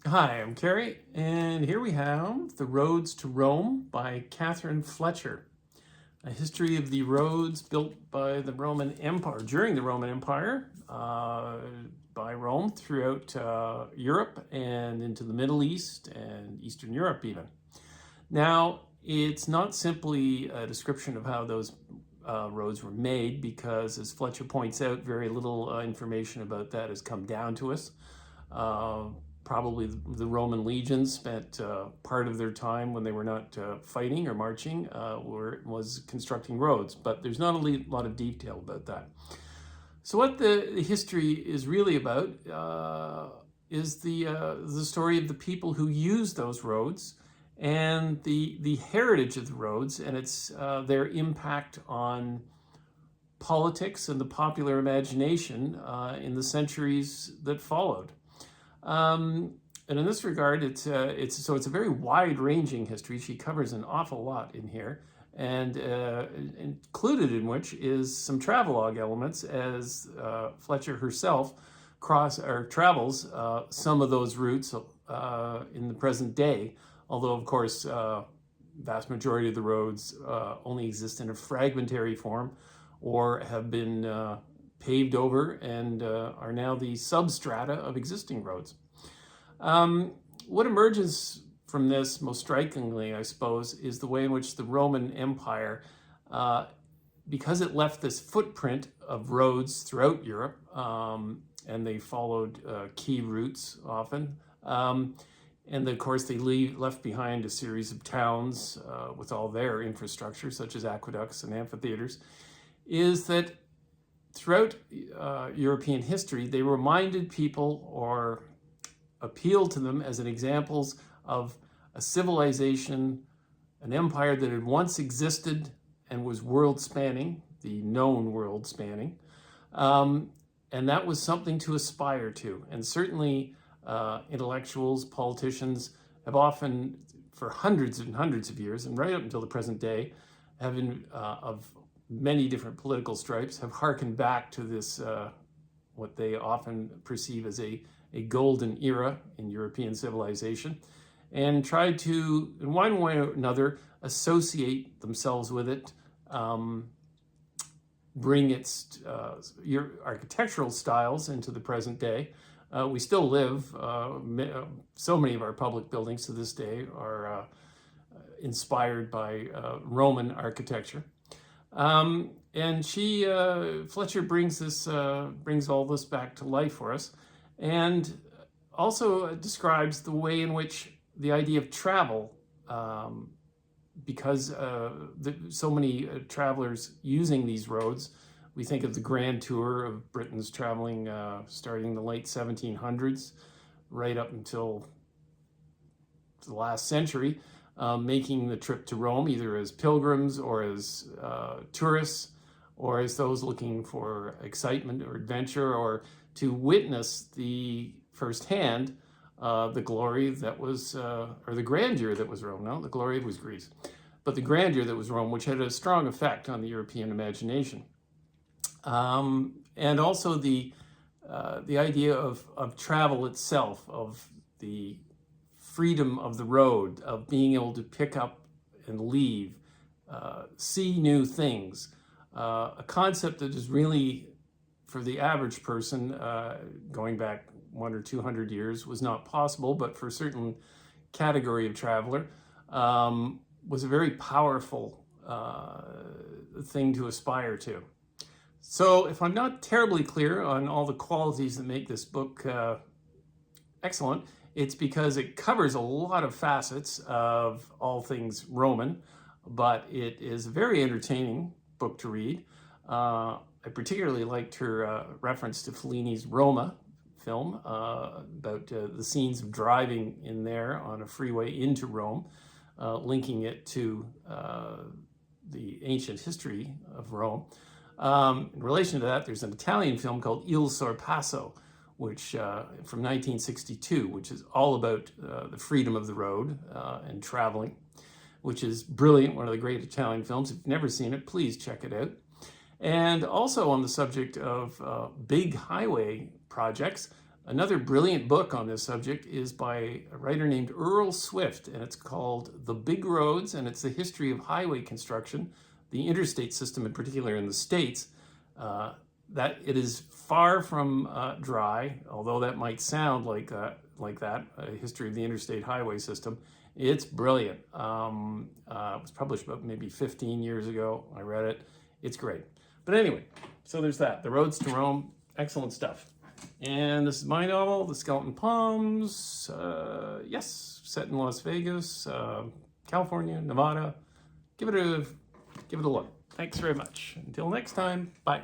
Hi, I'm Carrie, and here we have The Roads to Rome by Catherine Fletcher. A history of the roads built by the Roman Empire, during the Roman Empire, by Rome throughout Europe and into the Middle East and Eastern Europe even. Now, it's not simply a description of how those roads were made, because as Fletcher points out, very little information about that has come down to us. Probably the Roman legions spent part of their time when they were not fighting or marching was constructing roads, but there's not a lot of detail about that. So what the history is really about is the story of the people who use those roads and the heritage of the roads, and it's their impact on politics and the popular imagination in the centuries that followed. And in this regard, it's a very wide-ranging history. She covers an awful lot in here, and included in which is some travelogue elements, as Fletcher herself travels some of those routes in the present day. Although, of course, vast majority of the roads only exist in a fragmentary form, or have been paved over and are now the substrata of existing roads. What emerges from this most strikingly, I suppose, is the way in which the Roman Empire, because it left this footprint of roads throughout Europe, and they followed key routes often, and of course they left behind a series of towns with all their infrastructure, such as aqueducts and amphitheaters, is that throughout European history, they reminded people or appealed to them as an examples of a civilization, an empire that had once existed and was world-spanning, the known world-spanning, and that was something to aspire to. And certainly intellectuals, politicians have often, for hundreds and hundreds of years, and right up until the present day, have been of many different political stripes, have hearkened back to this, what they often perceive as a golden era in European civilization, and tried to, in one way or another, associate themselves with it, bring its architectural styles into the present day. We still live, so many of our public buildings to this day are inspired by Roman architecture. And Fletcher brings all this back to life for us, and also describes the way in which the idea of travel, because so many travelers using these roads, we think of the Grand Tour of Britons traveling starting in the late 1700s, right up until the last century, making the trip to Rome either as pilgrims or as tourists, or as those looking for excitement or adventure, or to witness firsthand the glory that was, or the grandeur that was Rome. No, the glory was Greece, but the grandeur that was Rome, which had a strong effect on the European imagination. And also the idea of travel itself, of the freedom of the road, of being able to pick up and leave, see new things, a concept that is really, for the average person, going back 100 or 200 years, was not possible, but for a certain category of traveler, was a very powerful thing to aspire to. So if I'm not terribly clear on all the qualities that make this book excellent, it's because it covers a lot of facets of all things Roman, but it is a very entertaining book to read. I particularly liked her reference to Fellini's ROMA film about the scenes of driving in there on a freeway into Rome, linking it to the ancient history of Rome. In relation to that, there's an Italian film called Il Sorpasso, which from 1962, which is all about the freedom of the road and traveling, which is brilliant, one of the great Italian films. If you've never seen it, please check it out. And also on the subject of big highway projects, Another brilliant book on this subject is by a writer named Earl Swift, and it's called The Big Roads, and it's the history of highway construction, the interstate system in particular in the States. That it is far from dry, although that might sound like that, a history of the interstate highway system. It's brilliant. It was published about maybe 15 years ago. I read it. It's great. But anyway, so there's that. The Roads to Rome, excellent stuff. And this is my novel, The Skeleton Palms. Yes, set in Las Vegas, California, Nevada. Give it a look. Thanks very much. Until next time, bye.